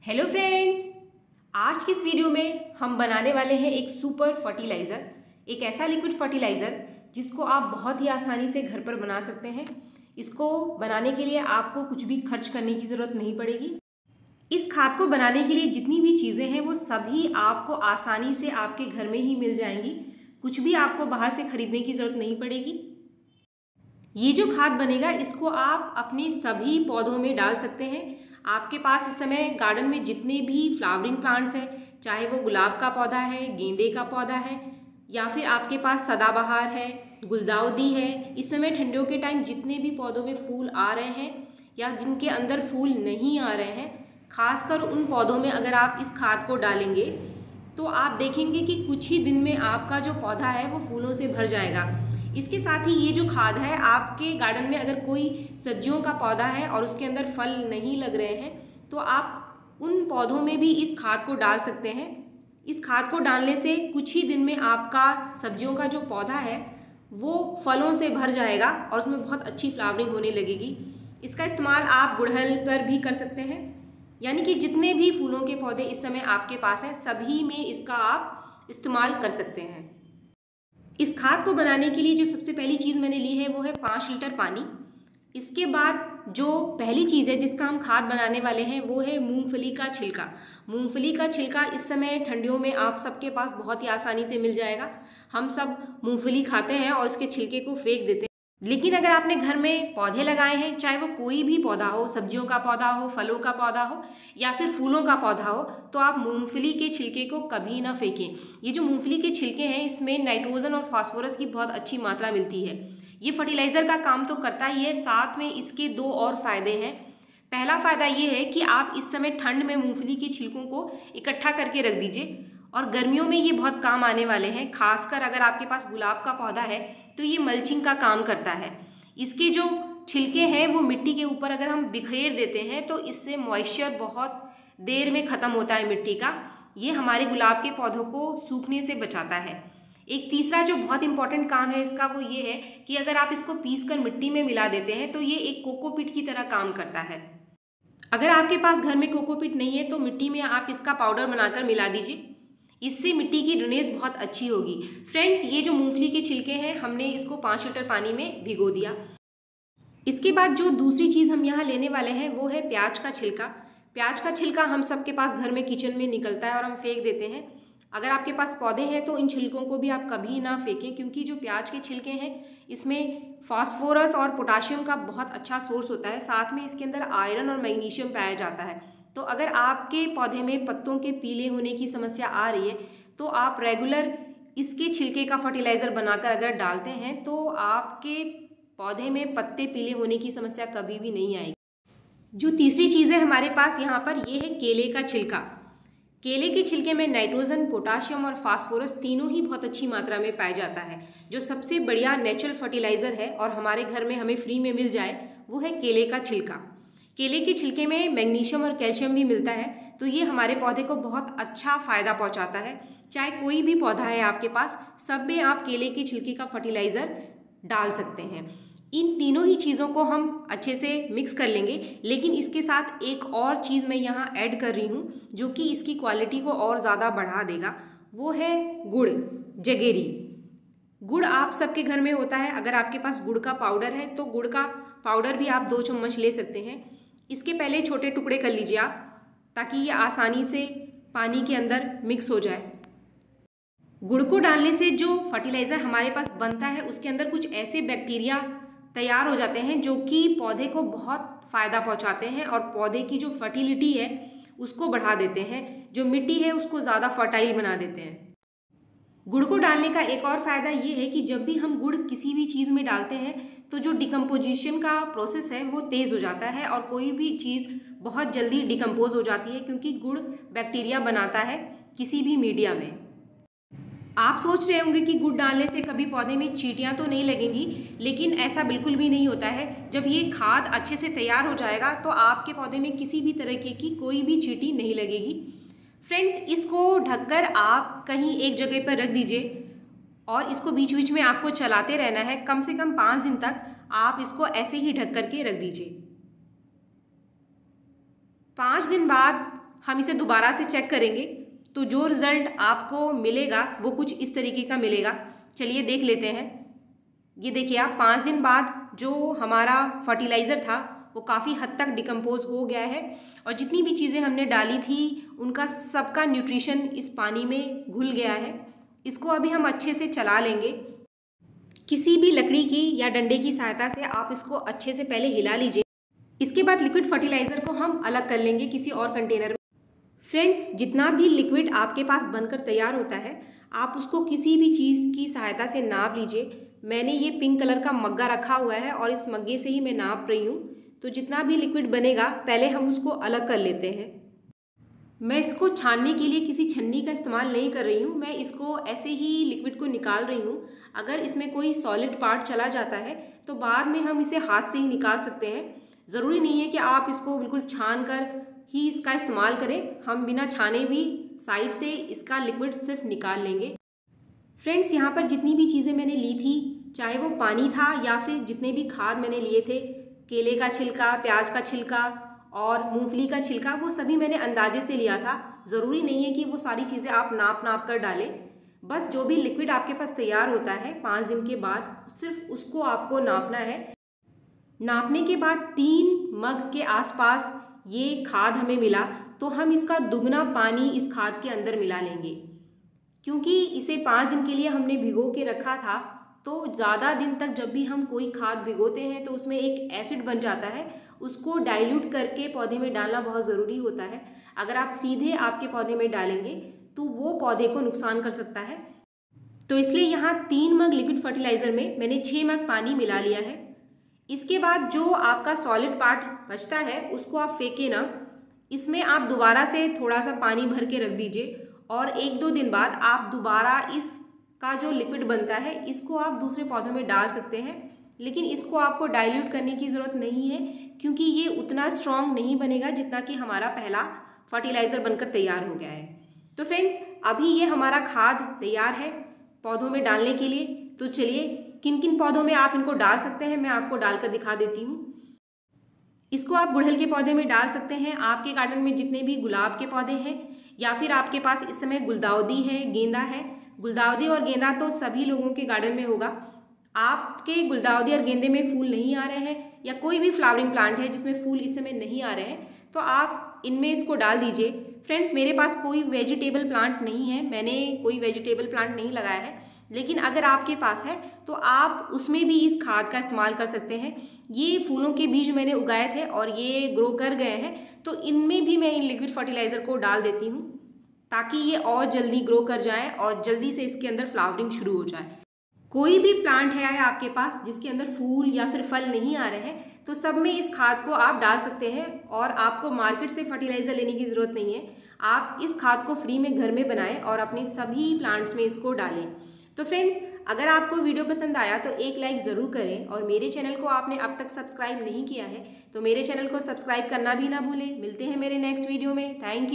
Hello friends, आज की इस वीडियो में हम बनाने वाले हैं एक सुपर फर्टिलाइज़र, एक ऐसा लिक्विड फर्टिलाइज़र जिसको आप बहुत ही आसानी से घर पर बना सकते हैं। इसको बनाने के लिए आपको कुछ भी खर्च करने की ज़रूरत नहीं पड़ेगी। इस खाद को बनाने के लिए जितनी भी चीज़ें हैं वो सभी आपको आसानी से आपके घर में ही मिल जाएंगी। कुछ भी आपको बाहर से खरीदने की ज़रूरत नहीं पड़ेगी। ये जो खाद बनेगा इसको आप अपने सभी पौधों में डाल सकते हैं। आपके पास इस समय गार्डन में जितने भी फ्लावरिंग प्लांट्स हैं, चाहे वो गुलाब का पौधा है, गेंदे का पौधा है, या फिर आपके पास सदाबहार है, गुलदाउदी है, इस समय ठंडियों के टाइम जितने भी पौधों में फूल आ रहे हैं या जिनके अंदर फूल नहीं आ रहे हैं, खासकर उन पौधों में अगर आप इस खाद को डालेंगे तो आप देखेंगे कि कुछ ही दिन में आपका जो पौधा है वो फूलों से भर जाएगा। इसके साथ ही ये जो खाद है, आपके गार्डन में अगर कोई सब्जियों का पौधा है और उसके अंदर फल नहीं लग रहे हैं तो आप उन पौधों में भी इस खाद को डाल सकते हैं। इस खाद को डालने से कुछ ही दिन में आपका सब्जियों का जो पौधा है वो फलों से भर जाएगा और उसमें बहुत अच्छी फ्लावरिंग होने लगेगी। इसका इस्तेमाल आप गुड़हल पर भी कर सकते हैं, यानी कि जितने भी फूलों के पौधे इस समय आपके पास हैं सभी में इसका आप इस्तेमाल कर सकते हैं। इस खाद को बनाने के लिए जो सबसे पहली चीज़ मैंने ली है वो है 5 लीटर पानी। इसके बाद जो पहली चीज़ है जिसका हम खाद बनाने वाले हैं वो है मूंगफली का छिलका। मूंगफली का छिलका इस समय ठंडियों में आप सबके पास बहुत ही आसानी से मिल जाएगा। हम सब मूंगफली खाते हैं और इसके छिलके को फेंक देते हैं, लेकिन अगर आपने घर में पौधे लगाए हैं, चाहे वो कोई भी पौधा हो, सब्जियों का पौधा हो, फलों का पौधा हो या फिर फूलों का पौधा हो, तो आप मूंगफली के छिलके को कभी ना फेंकें। ये जो मूंगफली के छिलके हैं इसमें नाइट्रोजन और फास्फोरस की बहुत अच्छी मात्रा मिलती है। ये फर्टिलाइज़र का काम तो करता ही है, साथ में इसके 2 और फायदे हैं। पहला फ़ायदा ये है कि आप इस समय ठंड में मूंगफली के छिलकों को इकट्ठा करके रख दीजिए और गर्मियों में ये बहुत काम आने वाले हैं। खासकर अगर आपके पास गुलाब का पौधा है तो ये मल्चिंग का काम करता है। इसके जो छिलके हैं वो मिट्टी के ऊपर अगर हम बिखेर देते हैं तो इससे मॉइस्चर बहुत देर में ख़त्म होता है मिट्टी का। ये हमारे गुलाब के पौधों को सूखने से बचाता है। एक तीसरा जो बहुत इंपॉर्टेंट काम है इसका वो ये है कि अगर आप इसको पीस कर मिट्टी में मिला देते हैं तो ये एक कोकोपीट की तरह काम करता है। अगर आपके पास घर में कोकोपीट नहीं है तो मिट्टी में आप इसका पाउडर बनाकर मिला दीजिए, इससे मिट्टी की ड्रेनेज बहुत अच्छी होगी। फ्रेंड्स, ये जो मूंगफली के छिलके हैं हमने इसको 5 लीटर पानी में भिगो दिया। इसके बाद जो दूसरी चीज़ हम यहाँ लेने वाले हैं वो है प्याज का छिलका। प्याज का छिलका हम सबके पास घर में किचन में निकलता है और हम फेंक देते हैं। अगर आपके पास पौधे हैं तो इन छिलकों को भी आप कभी ना फेंकें, क्योंकि जो प्याज के छिलके हैं इसमें फास्फोरस और पोटाशियम का बहुत अच्छा सोर्स होता है। साथ में इसके अंदर आयरन और मैग्नीशियम पाया जाता है। तो अगर आपके पौधे में पत्तों के पीले होने की समस्या आ रही है तो आप रेगुलर इसके छिलके का फर्टिलाइज़र बनाकर अगर डालते हैं तो आपके पौधे में पत्ते पीले होने की समस्या कभी भी नहीं आएगी। जो तीसरी चीज़ है हमारे पास यहाँ पर ये है केले का छिलका। केले के छिलके में नाइट्रोजन, पोटाशियम और फास्फोरस तीनों ही बहुत अच्छी मात्रा में पाया जाता है। जो सबसे बढ़िया नेचुरल फर्टिलाइज़र है और हमारे घर में हमें फ्री में मिल जाए वो है केले का छिलका। केले के छिलके में मैग्नीशियम और कैल्शियम भी मिलता है, तो ये हमारे पौधे को बहुत अच्छा फ़ायदा पहुंचाता है। चाहे कोई भी पौधा है आपके पास, सब में आप केले के छिलके का फर्टिलाइज़र डाल सकते हैं। इन तीनों ही चीज़ों को हम अच्छे से मिक्स कर लेंगे, लेकिन इसके साथ एक और चीज़ मैं यहाँ ऐड कर रही हूँ जो कि इसकी क्वालिटी को और ज़्यादा बढ़ा देगा। वो है गुड़, जगेरी। गुड़ आप सबके घर में होता है। अगर आपके पास गुड़ का पाउडर है तो गुड़ का पाउडर भी आप 2 चम्मच ले सकते हैं। इसके पहले छोटे टुकड़े कर लीजिए आप, ताकि ये आसानी से पानी के अंदर मिक्स हो जाए। गुड़ को डालने से जो फर्टिलाइज़र हमारे पास बनता है उसके अंदर कुछ ऐसे बैक्टीरिया तैयार हो जाते हैं जो कि पौधे को बहुत फ़ायदा पहुंचाते हैं और पौधे की जो फर्टिलिटी है उसको बढ़ा देते हैं, जो मिट्टी है उसको ज़्यादा फर्टाइल बना देते हैं। गुड़ को डालने का एक और फ़ायदा ये है कि जब भी हम गुड़ किसी भी चीज़ में डालते हैं तो जो डिकम्पोजिशन का प्रोसेस है वो तेज़ हो जाता है और कोई भी चीज़ बहुत जल्दी डिकम्पोज हो जाती है, क्योंकि गुड़ बैक्टीरिया बनाता है किसी भी मीडिया में। आप सोच रहे होंगे कि गुड़ डालने से कभी पौधे में चींटियाँ तो नहीं लगेंगी, लेकिन ऐसा बिल्कुल भी नहीं होता है। जब ये खाद अच्छे से तैयार हो जाएगा तो आपके पौधे में किसी भी तरीके की कोई भी चींटी नहीं लगेगी। फ्रेंड्स, इसको ढककर आप कहीं एक जगह पर रख दीजिए और इसको बीच बीच में आपको चलाते रहना है। कम से कम 5 दिन तक आप इसको ऐसे ही ढक करके रख दीजिए। 5 दिन बाद हम इसे दोबारा से चेक करेंगे तो जो रिज़ल्ट आपको मिलेगा वो कुछ इस तरीके का मिलेगा। चलिए देख लेते हैं। ये देखिए आप, 5 दिन बाद जो हमारा फर्टिलाइज़र था वो काफ़ी हद तक डिकम्पोज हो गया है और जितनी भी चीज़ें हमने डाली थी उनका सबका न्यूट्रिशन इस पानी में घुल गया है। इसको अभी हम अच्छे से चला लेंगे। किसी भी लकड़ी की या डंडे की सहायता से आप इसको अच्छे से पहले हिला लीजिए। इसके बाद लिक्विड फर्टिलाइज़र को हम अलग कर लेंगे किसी और कंटेनर में। फ्रेंड्स, जितना भी लिक्विड आपके पास बनकर तैयार होता है आप उसको किसी भी चीज़ की सहायता से नाप लीजिए। मैंने ये पिंक कलर का मग्गा रखा हुआ है और इस मग्गे से ही मैं नाप रही हूँ। तो जितना भी लिक्विड बनेगा पहले हम उसको अलग कर लेते हैं। मैं इसको छानने के लिए किसी छन्नी का इस्तेमाल नहीं कर रही हूँ, मैं इसको ऐसे ही लिक्विड को निकाल रही हूँ। अगर इसमें कोई सॉलिड पार्ट चला जाता है तो बाद में हम इसे हाथ से ही निकाल सकते हैं। ज़रूरी नहीं है कि आप इसको बिल्कुल छान कर ही इसका इस्तेमाल करें, हम बिना छाने भी साइड से इसका लिक्विड सिर्फ निकाल लेंगे। फ्रेंड्स, यहाँ पर जितनी भी चीज़ें मैंने ली थी, चाहे वो पानी था या फिर जितने भी खाद मैंने लिए थे, केले का छिलका, प्याज का छिलका और मूंगफली का छिलका, वो सभी मैंने अंदाजे से लिया था। ज़रूरी नहीं है कि वो सारी चीज़ें आप नाप कर डालें। बस जो भी लिक्विड आपके पास तैयार होता है 5 दिन के बाद, सिर्फ उसको आपको नापना है। नापने के बाद 3 मग के आसपास ये खाद हमें मिला तो हम इसका दुगना पानी इस खाद के अंदर मिला लेंगे। क्योंकि इसे 5 दिन के लिए हमने भिगो के रखा था तो ज़्यादा दिन तक जब भी हम कोई खाद भिगोते हैं तो उसमें एक एसिड बन जाता है, उसको डाइल्यूट करके पौधे में डालना बहुत ज़रूरी होता है। अगर आप सीधे आपके पौधे में डालेंगे तो वो पौधे को नुकसान कर सकता है। तो इसलिए यहाँ 3 मग लिक्विड फर्टिलाइज़र में मैंने 6 मग पानी मिला लिया है। इसके बाद जो आपका सॉलिड पार्ट बचता है उसको आप फेंके ना, इसमें आप दोबारा से थोड़ा सा पानी भर के रख दीजिए और 1-2 दिन बाद आप दोबारा इसका जो लिक्विड बनता है इसको आप दूसरे पौधों में डाल सकते हैं। लेकिन इसको आपको डाइल्यूट करने की ज़रूरत नहीं है क्योंकि ये उतना स्ट्रॉन्ग नहीं बनेगा जितना कि हमारा पहला फर्टिलाइज़र बनकर तैयार हो गया है। तो फ्रेंड्स, अभी ये हमारा खाद तैयार है पौधों में डालने के लिए। तो चलिए किन किन पौधों में आप इनको डाल सकते हैं मैं आपको डालकर दिखा देती हूँ। इसको आप गुड़हल के पौधे में डाल सकते हैं। आपके गार्डन में जितने भी गुलाब के पौधे हैं या फिर आपके पास इस समय गुलदाउदी है, गेंदा है। गुलदाउदी और गेंदा तो सभी लोगों के गार्डन में होगा। आपके गुलदाउदी और गेंदे में फूल नहीं आ रहे हैं या कोई भी फ्लावरिंग प्लांट है जिसमें फूल इस समय नहीं आ रहे हैं तो आप इनमें इसको डाल दीजिए। फ्रेंड्स, मेरे पास कोई वेजिटेबल प्लांट नहीं है, मैंने कोई वेजिटेबल प्लांट नहीं लगाया है, लेकिन अगर आपके पास है तो आप उसमें भी इस खाद का इस्तेमाल कर सकते हैं। ये फूलों के बीज मैंने उगाए थे और ये ग्रो कर गए हैं तो इनमें भी मैं इन लिक्विड फर्टिलाइज़र को डाल देती हूँ ताकि ये और जल्दी ग्रो कर जाए और जल्दी से इसके अंदर फ्लावरिंग शुरू हो जाए। कोई भी प्लांट है आपके पास जिसके अंदर फूल या फिर फल नहीं आ रहे हैं तो सब में इस खाद को आप डाल सकते हैं और आपको मार्केट से फर्टिलाइज़र लेने की ज़रूरत नहीं है। आप इस खाद को फ्री में घर में बनाएं और अपने सभी प्लांट्स में इसको डालें। तो फ्रेंड्स, अगर आपको वीडियो पसंद आया तो एक लाइक ज़रूर करें और मेरे चैनल को आपने अब तक सब्सक्राइब नहीं किया है तो मेरे चैनल को सब्सक्राइब करना भी ना भूलें। मिलते हैं मेरे नेक्स्ट वीडियो में। Thank you.